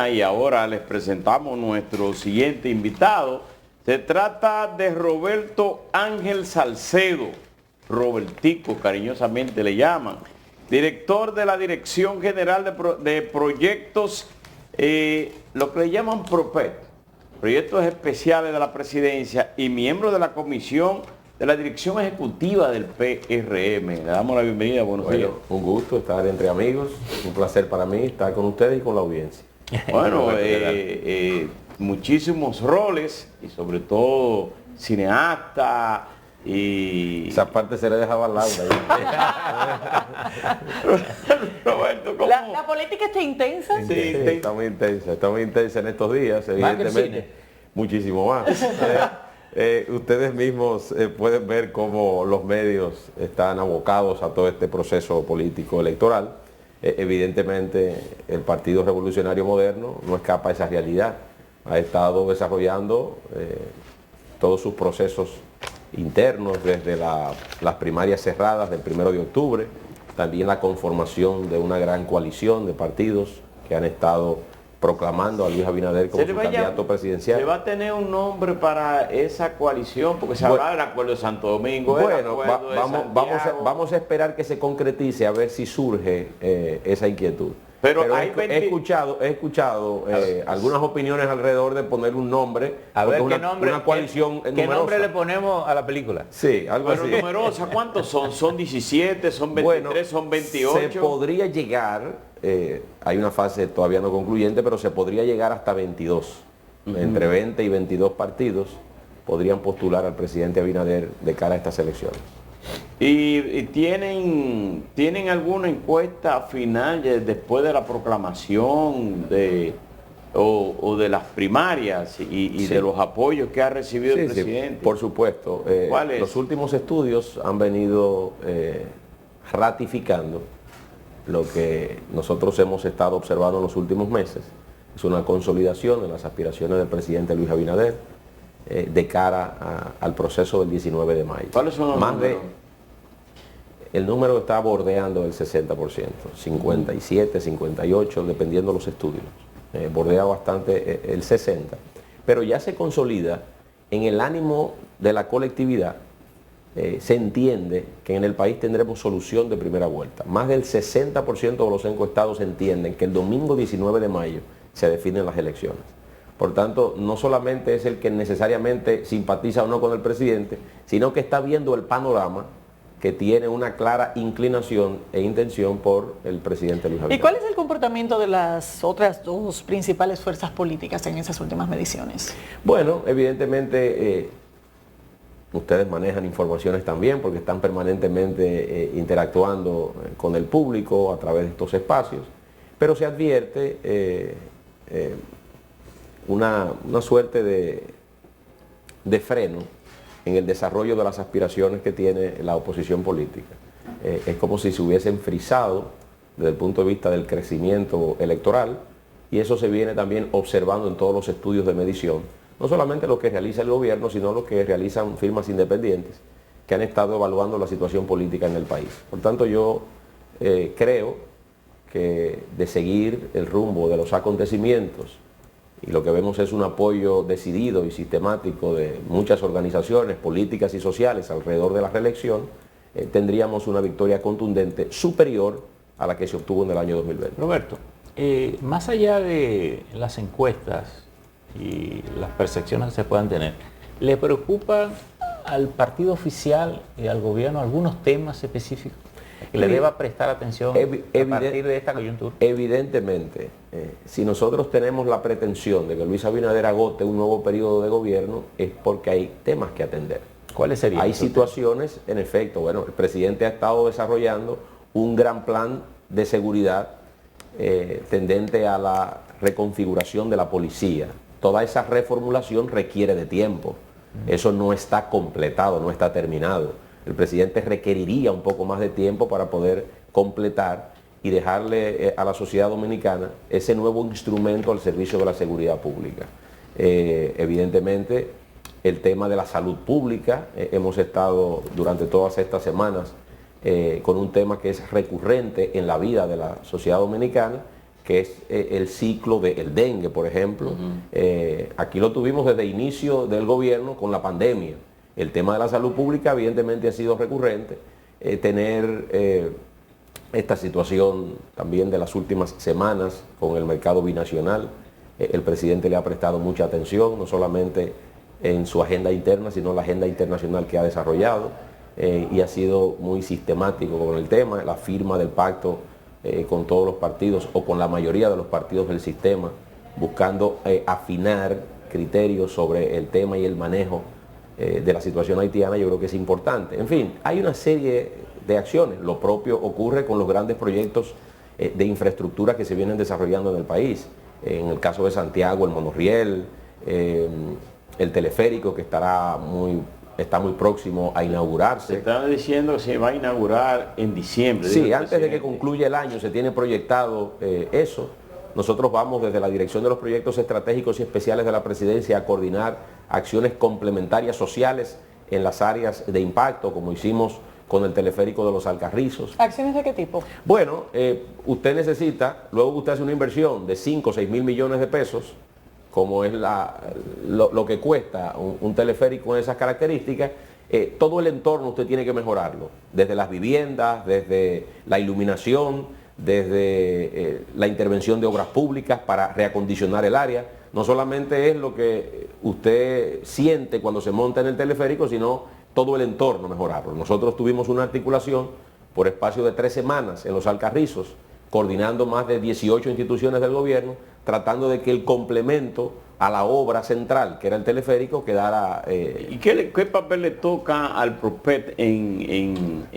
sintonía y ahora les presentamos nuestro siguiente invitado. Se trata de Roberto Ángel Salcedo, Robertico cariñosamente le llaman, director de la Dirección General de Proyectos, lo que le llaman PROPET, Proyectos Especiales de la Presidencia, y miembro de la Comisión de la Dirección Ejecutiva del PRM. Le damos la bienvenida, buenos días. Un gusto estar entre amigos, un placer para mí estar con ustedes y con la audiencia. Bueno, muchísimos roles y sobre todo cineasta y... Esa parte se le dejaba a Laura. Roberto, ¿cómo? La política está intensa. Sí, está muy intensa en estos días, evidentemente. Muchísimo más. Ustedes mismos pueden ver cómo los medios están abocados a todo este proceso político electoral. Evidentemente el Partido Revolucionario Moderno no escapa a esa realidad. Ha estado desarrollando todos sus procesos internos desde las primarias cerradas del 1 de octubre, también la conformación de una gran coalición de partidos que han estado proclamando a Luis Abinader como su candidato presidencial. ¿Se va a tener un nombre para esa coalición? Porque se habla del Acuerdo de Santo Domingo. Bueno, vamos a esperar que se concretice, a ver si surge esa inquietud. Pero he escuchado algunas opiniones alrededor de poner un nombre, a ver una coalición numerosa. ¿Qué nombre le ponemos a la película? Sí, algo así. Pero numerosa, ¿cuántos son? ¿Son 17? ¿Son 23? Bueno, ¿son 28? Se podría llegar, hay una fase todavía no concluyente, pero se podría llegar hasta 22. Entre 20 y 22 partidos podrían postular al presidente Abinader de cara a estas elecciones. ¿Y tienen alguna encuesta final después de la proclamación o de las primarias y sí, de los apoyos que ha recibido el presidente? Sí, por supuesto. Los últimos estudios han venido ratificando lo que nosotros hemos estado observando en los últimos meses. Es una consolidación de las aspiraciones del presidente Luis Abinader de cara al proceso del 19 de mayo. ¿Cuáles son los números? El número está bordeando el 60%, 57, 58, dependiendo de los estudios. Bordea bastante el 60%. Pero ya se consolida en el ánimo de la colectividad. Se entiende que en el país tendremos solución de primera vuelta. Más del 60% de los encuestados entienden que el domingo 19 de mayo se definen las elecciones. Por tanto, no solamente es el que necesariamente simpatiza o no con el presidente, sino que está viendo el panorama que tiene una clara inclinación e intención por el presidente Luis Abinader. ¿Y cuál es el comportamiento de las otras dos principales fuerzas políticas en esas últimas mediciones? Bueno, evidentemente ustedes manejan informaciones también porque están permanentemente interactuando con el público a través de estos espacios, pero se advierte una suerte de freno en el desarrollo de las aspiraciones que tiene la oposición política. Es como si se hubiesen frisado desde el punto de vista del crecimiento electoral, y eso se viene también observando en todos los estudios de medición, no solamente lo que realiza el gobierno, sino lo que realizan firmas independientes que han estado evaluando la situación política en el país. Por tanto, yo creo que de seguir el rumbo de los acontecimientos, y lo que vemos es un apoyo decidido y sistemático de muchas organizaciones políticas y sociales alrededor de la reelección, tendríamos una victoria contundente superior a la que se obtuvo en el año 2020. Roberto, más allá de las encuestas y las percepciones que se puedan tener, ¿le preocupa al partido oficial y al gobierno algunos temas específicos que le deba prestar atención a partir de esta coyuntura? Evidentemente, si nosotros tenemos la pretensión de que Luis Abinader agote un nuevo periodo de gobierno, es porque hay temas que atender. ¿Cuáles serían? Hay situaciones, en efecto, bueno, el presidente ha estado desarrollando un gran plan de seguridad tendente a la reconfiguración de la policía. Toda esa reformulación requiere de tiempo. Eso no está completado, no está terminado. El presidente requeriría un poco más de tiempo para poder completar y dejarle a la sociedad dominicana ese nuevo instrumento al servicio de la seguridad pública. Evidentemente, el tema de la salud pública, hemos estado durante todas estas semanas con un tema que es recurrente en la vida de la sociedad dominicana que es el ciclo del dengue, por ejemplo. Aquí lo tuvimos desde el inicio del gobierno con la pandemia. El tema de la salud pública evidentemente ha sido recurrente. Tener esta situación también de las últimas semanas con el mercado binacional, el presidente le ha prestado mucha atención, no solamente en su agenda interna, sino la agenda internacional que ha desarrollado, y ha sido muy sistemático con el tema, la firma del pacto con todos los partidos o con la mayoría de los partidos del sistema, buscando afinar criterios sobre el tema y el manejo de la situación haitiana. Yo creo que es importante. En fin, hay una serie de acciones. Lo propio ocurre con los grandes proyectos de infraestructura que se vienen desarrollando en el país. En el caso de Santiago, el monorriel, el teleférico que está muy próximo a inaugurarse. Se está diciendo que se va a inaugurar en diciembre. Sí, antes de que concluya el año se tiene proyectado eso. Nosotros vamos desde la Dirección de los Proyectos Estratégicos y Especiales de la Presidencia a coordinar acciones complementarias sociales en las áreas de impacto, como hicimos con el teleférico de los Alcarrizos. ¿Acciones de qué tipo? Bueno, usted necesita, luego usted hace una inversión de 5 o 6 mil millones de pesos, como es lo que cuesta un teleférico con esas características, todo el entorno usted tiene que mejorarlo, desde las viviendas, desde la iluminación, desde la intervención de obras públicas para reacondicionar el área. No solamente es lo que usted siente cuando se monta en el teleférico, sino todo el entorno mejorarlo. Nosotros tuvimos una articulación por espacio de 3 semanas en los Alcarrizos, coordinando más de 18 instituciones del gobierno, tratando de que el complemento a la obra central, que era el teleférico, quedara... ¿Y qué papel le toca al PROPET en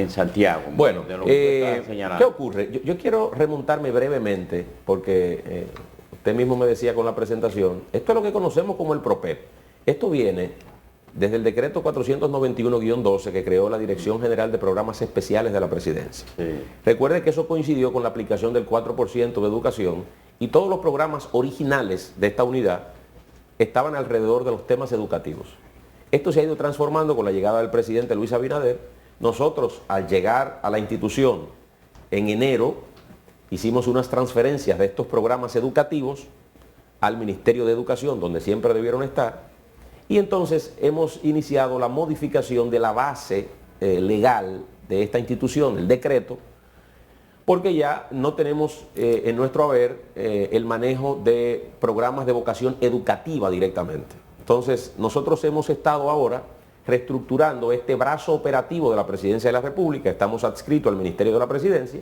Santiago? Bueno, de lo que está señalando? ¿Qué ocurre? Yo quiero remontarme brevemente, porque usted mismo me decía con la presentación, esto es lo que conocemos como el PROPET. Esto viene desde el decreto 491-12 que creó la Dirección General de Programas Especiales de la Presidencia. Sí. Recuerde que eso coincidió con la aplicación del 4% de educación, y todos los programas originales de esta unidad estaban alrededor de los temas educativos. Esto se ha ido transformando con la llegada del presidente Luis Abinader. Nosotros, al llegar a la institución en enero, hicimos unas transferencias de estos programas educativos al Ministerio de Educación, donde siempre debieron estar, y entonces hemos iniciado la modificación de la base legal de esta institución, el decreto, porque ya no tenemos en nuestro haber el manejo de programas de vocación educativa directamente. Entonces, nosotros hemos estado ahora reestructurando este brazo operativo de la Presidencia de la República, estamos adscritos al Ministerio de la Presidencia,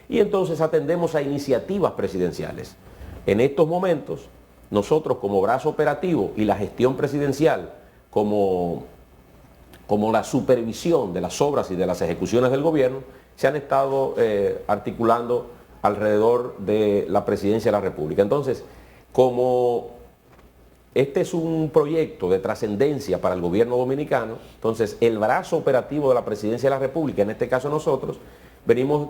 y entonces atendemos a iniciativas presidenciales. En estos momentos, nosotros como brazo operativo y la gestión presidencial como la supervisión de las obras y de las ejecuciones del gobierno, se han estado articulando alrededor de la Presidencia de la República. Entonces, como este es un proyecto de trascendencia para el gobierno dominicano, entonces el brazo operativo de la Presidencia de la República, en este caso nosotros, venimos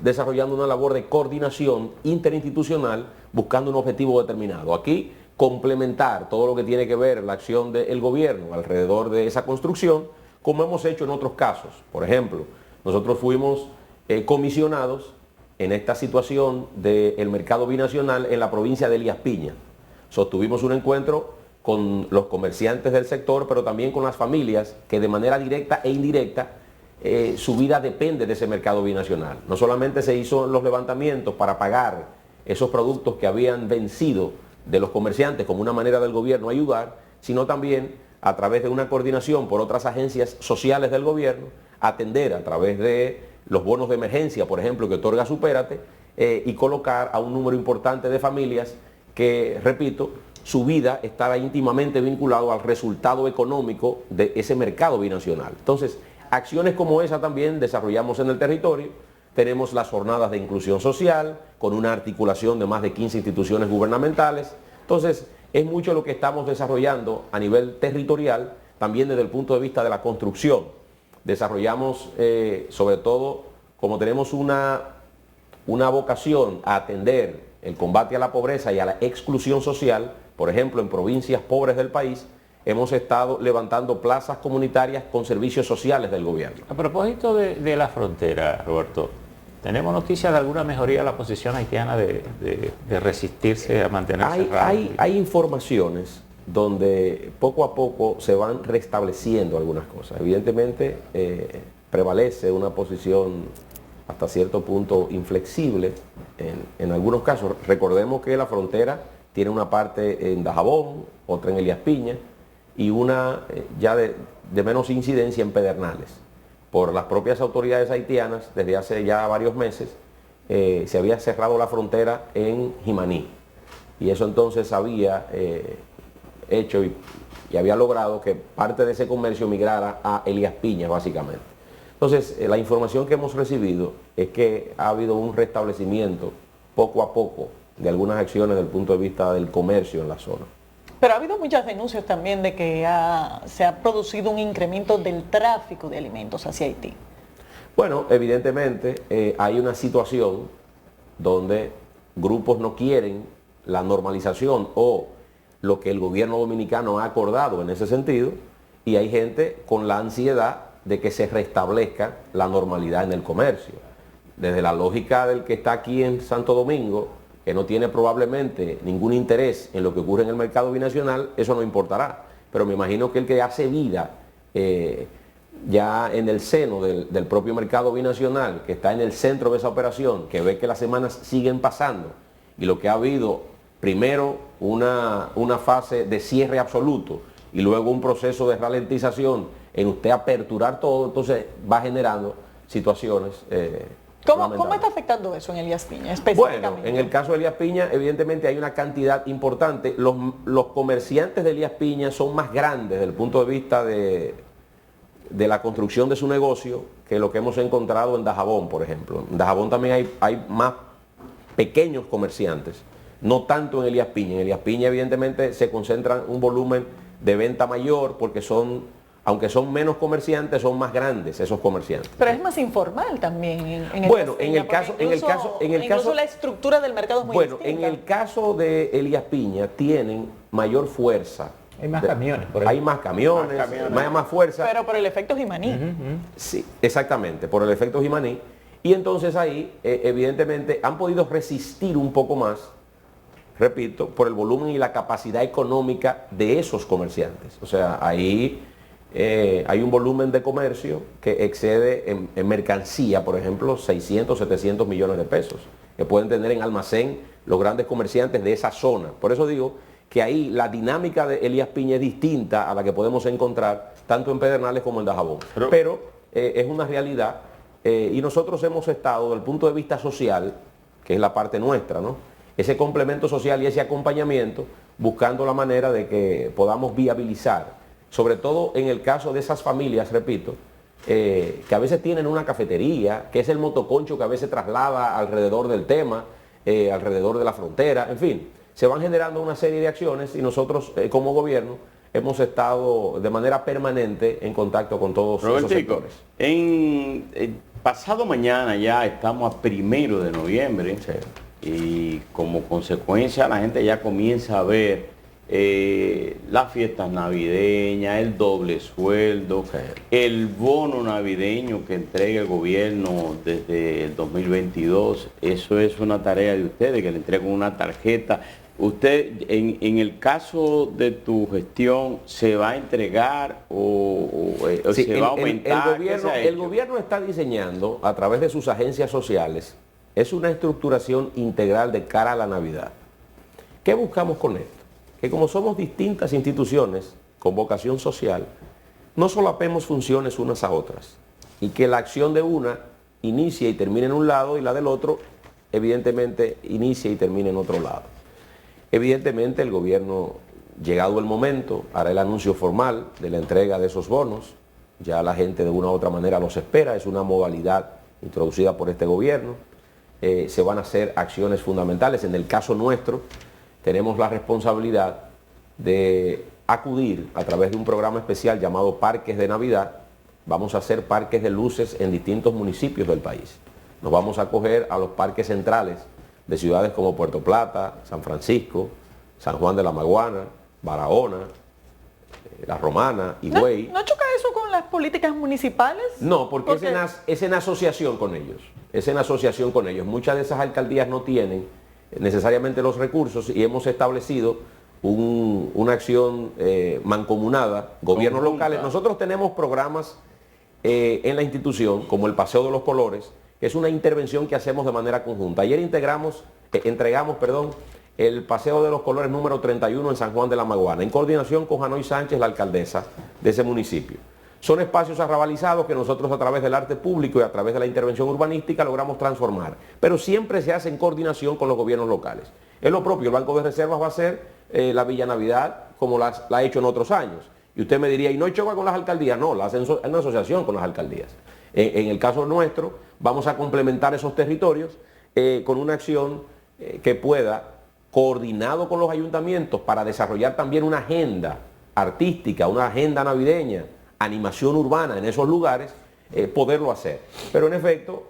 desarrollando una labor de coordinación interinstitucional buscando un objetivo determinado. Aquí, complementar todo lo que tiene que ver la acción del gobierno alrededor de esa construcción, como hemos hecho en otros casos. Por ejemplo, nosotros fuimos comisionados en esta situación del mercado binacional en la provincia de Elías Piña. Sostuvimos un encuentro con los comerciantes del sector, pero también con las familias que de manera directa e indirecta su vida depende de ese mercado binacional. No solamente se hizo los levantamientos para pagar esos productos que habían vencido de los comerciantes como una manera del gobierno ayudar, sino también a través de una coordinación por otras agencias sociales del gobierno, atender a través de los bonos de emergencia, por ejemplo, que otorga Supérate, y colocar a un número importante de familias que, repito, su vida estaba íntimamente vinculado al resultado económico de ese mercado binacional. Entonces, acciones como esa también desarrollamos en el territorio. Tenemos las jornadas de inclusión social, con una articulación de más de 15 instituciones gubernamentales. Entonces, es mucho lo que estamos desarrollando a nivel territorial, también desde el punto de vista de la construcción. Desarrollamos, sobre todo, como tenemos una vocación a atender el combate a la pobreza y a la exclusión social, por ejemplo, en provincias pobres del país, hemos estado levantando plazas comunitarias con servicios sociales del gobierno. A propósito de la frontera, Roberto, ¿Tenemos noticias de alguna mejoría de la posición haitiana de resistirse a mantenerse cerrada? Hay informaciones donde poco a poco se van restableciendo algunas cosas. Evidentemente prevalece una posición hasta cierto punto inflexible en algunos casos. Recordemos que la frontera tiene una parte en Dajabón, otra en Elías Piña y una ya de menos incidencia en Pedernales. Por las propias autoridades haitianas, desde hace ya varios meses, se había cerrado la frontera en Jimaní. Y eso entonces había hecho y había logrado que parte de ese comercio migrara a Elías Piña, básicamente. Entonces, la información que hemos recibido es que ha habido un restablecimiento poco a poco de algunas acciones desde el punto de vista del comercio en la zona. Pero ha habido muchas denuncias también de que se ha producido un incremento del tráfico de alimentos hacia Haití. Bueno, evidentemente hay una situación donde grupos no quieren la normalización o lo que el gobierno dominicano ha acordado en ese sentido, y hay gente con la ansiedad de que se restablezca la normalidad en el comercio. Desde la lógica del que está aquí en Santo Domingo, que no tiene probablemente ningún interés en lo que ocurre en el mercado binacional, eso no importará. Pero me imagino que el que hace vida ya en el seno del propio mercado binacional, que está en el centro de esa operación, que ve que las semanas siguen pasando y lo que ha habido, primero una fase de cierre absoluto y luego un proceso de ralentización en usted aperturar todo, entonces va generando situaciones ¿Cómo está afectando eso en Elías Piña específicamente? Bueno, en el caso de Elías Piña, evidentemente hay una cantidad importante. Los comerciantes de Elías Piña son más grandes desde el punto de vista de la construcción de su negocio que lo que hemos encontrado en Dajabón, por ejemplo. En Dajabón también hay más pequeños comerciantes, no tanto en Elías Piña. En Elías Piña evidentemente se concentran un volumen de venta mayor porque aunque son menos comerciantes, son más grandes esos comerciantes. Pero es más informal también. Bueno, en el caso, la estructura del mercado es muy distinta. En el caso de Elías Piña tienen mayor fuerza. Hay más camiones, por Hay más camiones, más fuerza. Pero por el efecto Jimaní. Sí, exactamente, por el efecto Jimaní. Y entonces ahí, evidentemente, han podido resistir un poco más, repito, por el volumen y la capacidad económica de esos comerciantes. O sea, ahí hay un volumen de comercio que excede en mercancía, por ejemplo, 600, 700 millones de pesos, que pueden tener en almacén los grandes comerciantes de esa zona. Por eso digo que ahí la dinámica de Elías Piña es distinta a la que podemos encontrar tanto en Pedernales como en Dajabón. Pero es una realidad y nosotros hemos estado, desde el punto de vista social, que es la parte nuestra, ¿no? Ese complemento social y ese acompañamiento, buscando la manera de que podamos viabilizar, sobre todo en el caso de esas familias, repito, que a veces tienen una cafetería, que es el motoconcho que a veces traslada alrededor del tema, alrededor de la frontera, en fin, se van generando una serie de acciones y nosotros como gobierno hemos estado de manera permanente en contacto con todos esos sectores. Pasado mañana ya estamos a 1 de noviembre y como consecuencia la gente ya comienza a ver las fiestas navideñas, el doble sueldo, el bono navideño que entrega el gobierno desde el 2022. Eso es una tarea de ustedes, que le entreguen una tarjeta. Usted, en el caso de tu gestión, ¿se va a entregar o se va a aumentar? El gobierno está diseñando, a través de sus agencias sociales, es una estructuración integral de cara a la Navidad. ¿Qué buscamos con esto? Que como somos distintas instituciones con vocación social, no solapemos funciones unas a otras y que la acción de una inicie y termine en un lado y la del otro, evidentemente, inicie y termine en otro lado. Evidentemente, el gobierno, llegado el momento, hará el anuncio formal de la entrega de esos bonos. Ya la gente de una u otra manera los espera, es una modalidad introducida por este gobierno. Se van a hacer acciones fundamentales. En el caso nuestro, tenemos la responsabilidad de acudir a través de un programa especial llamado Parques de Navidad. Vamos a hacer parques de luces en distintos municipios del país. Nos vamos a acoger a los parques centrales de ciudades como Puerto Plata, San Francisco, San Juan de la Maguana, Barahona, La Romana, ¿No, Higüey. no choca eso con las políticas municipales? No, porque es en asociación con ellos. Es en asociación con ellos. Muchas de esas alcaldías no tienen necesariamente los recursos y hemos establecido una acción mancomunada, gobiernos locales. Nosotros tenemos programas en la institución, como el Paseo de los Colores, que es una intervención que hacemos de manera conjunta. Ayer entregamos el Paseo de los Colores número 31 en San Juan de la Maguana, en coordinación con Janoy Sánchez, la alcaldesa de ese municipio. Son espacios arrabalizados que nosotros a través del arte público y a través de la intervención urbanística logramos transformar, pero siempre se hace en coordinación con los gobiernos locales. Es lo propio, el Banco de Reservas va a ser la Villa Navidad como la ha hecho en otros años. Y usted me diría, ¿y no choca con las alcaldías? No, la hacen en asociación con las alcaldías. En el caso nuestro, vamos a complementar esos territorios con una acción que pueda, coordinado con los ayuntamientos, para desarrollar también una agenda artística, una agenda navideña, animación urbana en esos lugares, poderlo hacer. Pero en efecto,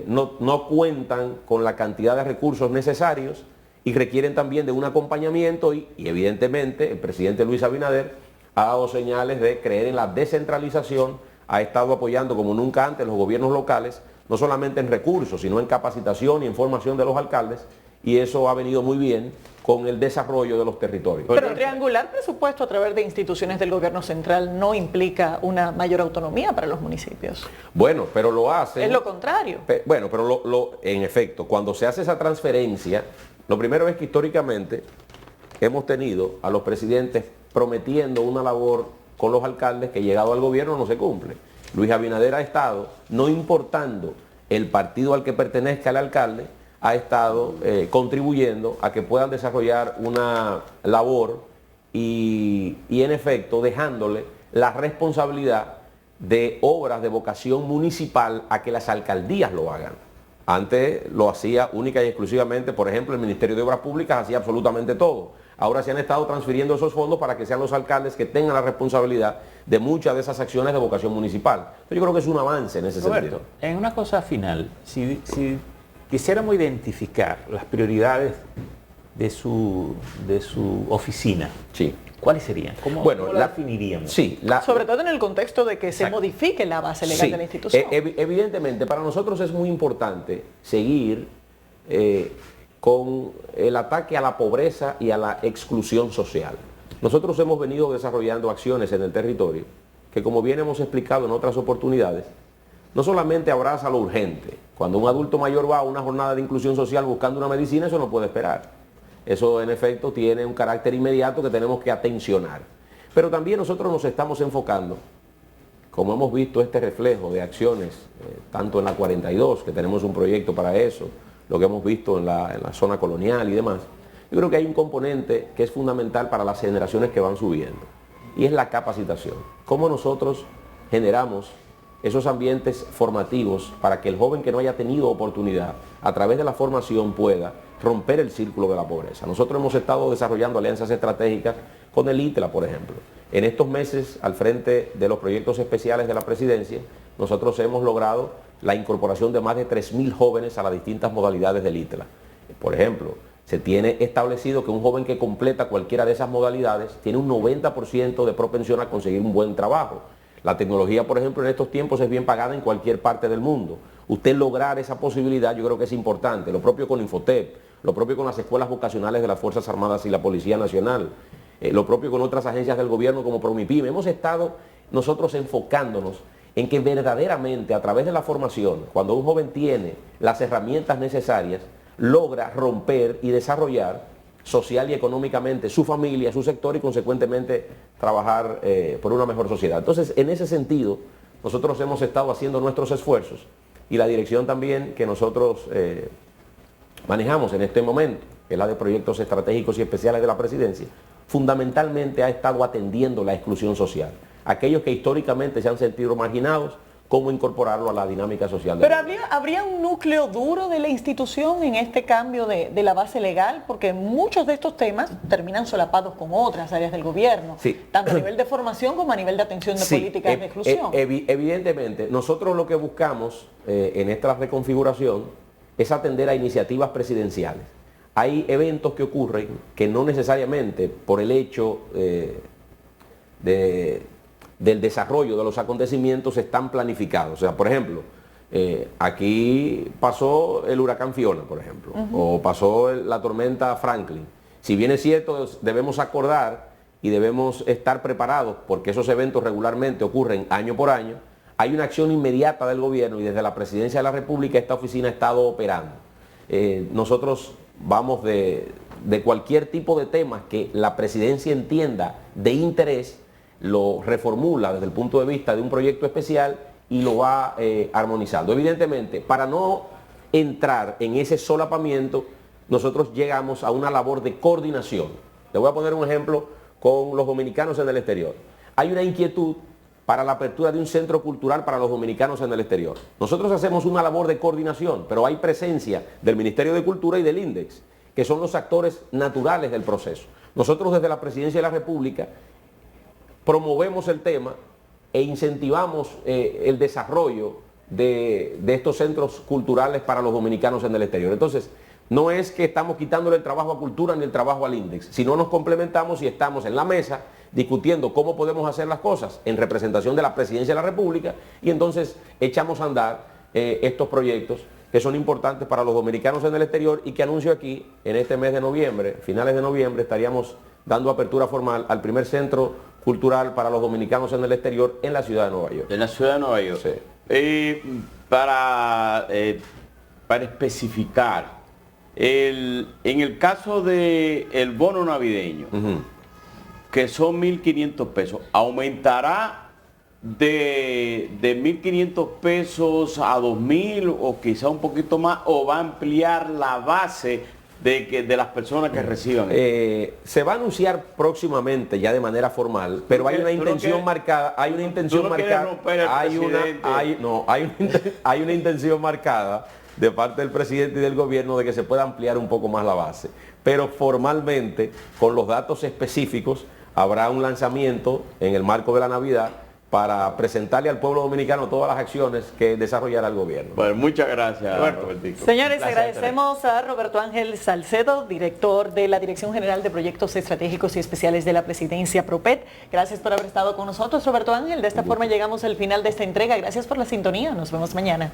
no cuentan con la cantidad de recursos necesarios y requieren también de un acompañamiento y evidentemente el presidente Luis Abinader ha dado señales de creer en la descentralización, ha estado apoyando como nunca antes los gobiernos locales, no solamente en recursos, sino en capacitación y en formación de los alcaldes, y eso ha venido muy bien con el desarrollo de los territorios. Pero triangular presupuesto a través de instituciones del gobierno central no implica una mayor autonomía para los municipios. Bueno, pero lo hacen... Es lo contrario. Bueno, pero en efecto, cuando se hace esa transferencia, lo primero es que históricamente hemos tenido a los presidentes prometiendo una labor con los alcaldes que llegado al gobierno no se cumple. Luis Abinader ha estado, no importando el partido al que pertenezca el alcalde, ha estado contribuyendo a que puedan desarrollar una labor y en efecto dejándole la responsabilidad de obras de vocación municipal a que las alcaldías lo hagan. Antes lo hacía única y exclusivamente, por ejemplo, el Ministerio de Obras Públicas hacía absolutamente todo. Ahora se han estado transfiriendo esos fondos para que sean los alcaldes que tengan la responsabilidad de muchas de esas acciones de vocación municipal. Yo creo que es un avance en ese Roberto, sentido. En una cosa final, si quisiéramos identificar las prioridades de su oficina, Sí. ¿cuáles serían? ¿Cómo la definiríamos? Sí, sobre todo en el contexto de que se modifique la base legal sí, de la institución. Evidentemente, para nosotros es muy importante seguir con el ataque a la pobreza y a la exclusión social. Nosotros hemos venido desarrollando acciones en el territorio que, como bien hemos explicado en otras oportunidades, no solamente abraza lo urgente. Cuando un adulto mayor va a una jornada de inclusión social buscando una medicina, eso no puede esperar. Eso en efecto tiene un carácter inmediato que tenemos que atencionar. Pero también nosotros nos estamos enfocando, como hemos visto este reflejo de acciones, tanto en la 42, que tenemos un proyecto para eso, lo que hemos visto en la zona colonial y demás. Yo creo que hay un componente que es fundamental para las generaciones que van subiendo, y es la capacitación. Cómo nosotros generamos esos ambientes formativos para que el joven que no haya tenido oportunidad, a través de la formación, pueda romper el círculo de la pobreza. Nosotros hemos estado desarrollando alianzas estratégicas con el ITLA, por ejemplo. En estos meses, al frente de los proyectos especiales de la presidencia, nosotros hemos logrado la incorporación de más de 3.000 jóvenes a las distintas modalidades del ITLA. Por ejemplo, se tiene establecido que un joven que completa cualquiera de esas modalidades tiene un 90% de propensión a conseguir un buen trabajo. La tecnología, por ejemplo, en estos tiempos es bien pagada en cualquier parte del mundo. Usted lograr esa posibilidad yo creo que es importante. Lo propio con Infotep, lo propio con las escuelas vocacionales de las Fuerzas Armadas y la Policía Nacional, lo propio con otras agencias del gobierno como Promipyme. Hemos estado nosotros enfocándonos en que verdaderamente a través de la formación, cuando un joven tiene las herramientas necesarias, logra romper y desarrollar social y económicamente su familia, su sector y consecuentemente trabajar por una mejor sociedad. Entonces, en ese sentido, nosotros hemos estado haciendo nuestros esfuerzos y la dirección también que nosotros manejamos en este momento, que es la de proyectos estratégicos y especiales de la presidencia, fundamentalmente ha estado atendiendo la exclusión social. Aquellos que históricamente se han sentido marginados, cómo incorporarlo a la dinámica social. Pero ¿habría un núcleo duro de la institución en este cambio de la base legal? Porque muchos de estos temas terminan solapados con otras áreas del gobierno, sí, tanto a nivel de formación como a nivel de atención de políticas de exclusión. Evidentemente, nosotros lo que buscamos en esta reconfiguración es atender a iniciativas presidenciales. Hay eventos que ocurren que no necesariamente por el hecho del desarrollo de los acontecimientos están planificados. O sea, por ejemplo, aquí pasó el huracán Fiona, por ejemplo, o pasó la tormenta Franklin. Si bien es cierto, debemos acordar y debemos estar preparados porque esos eventos regularmente ocurren año por año, hay una acción inmediata del gobierno y desde la Presidencia de la República esta oficina ha estado operando. Nosotros vamos de cualquier tipo de temas que la Presidencia entienda de interés, lo reformula desde el punto de vista de un proyecto especial y lo va armonizando. Evidentemente, para no entrar en ese solapamiento, nosotros llegamos a una labor de coordinación. Le voy a poner un ejemplo con los dominicanos en el exterior. Hay una inquietud para la apertura de un centro cultural para los dominicanos en el exterior. Nosotros hacemos una labor de coordinación, pero hay presencia del Ministerio de Cultura y del INDEX, que son los actores naturales del proceso. Nosotros desde la Presidencia de la República promovemos el tema e incentivamos el desarrollo de estos centros culturales para los dominicanos en el exterior. Entonces, no es que estamos quitándole el trabajo a Cultura ni el trabajo al INDEX, sino nos complementamos y estamos en la mesa discutiendo cómo podemos hacer las cosas en representación de la Presidencia de la República y entonces echamos a andar estos proyectos que son importantes para los dominicanos en el exterior y que anuncio aquí, en este mes de noviembre, finales de noviembre, estaríamos dando apertura formal al primer centro cultural para los dominicanos en el exterior en la ciudad de Nueva York. En la ciudad de Nueva York. Sí. Para especificar, en el caso del bono navideño, que son 1.500 pesos, ¿aumentará de 1.500 pesos a 2.000 o quizá un poquito más, o va a ampliar la base de las personas que reciban? Se va a anunciar próximamente ya de manera formal, pero hay una intención marcada, hay una intención marcada, hay una intención marcada de parte del presidente y del gobierno de que se pueda ampliar un poco más la base, pero formalmente, con los datos específicos, habrá un lanzamiento en el marco de la Navidad para presentarle al pueblo dominicano todas las acciones que desarrollará el gobierno. Bueno, muchas gracias, Robertico. Señores, agradecemos a Roberto Ángel Salcedo, director de la Dirección General de Proyectos Estratégicos y Especiales de la Presidencia PROPET. Gracias por haber estado con nosotros, Roberto Ángel. De esta forma llegamos al final de esta entrega. Gracias por la sintonía. Nos vemos mañana.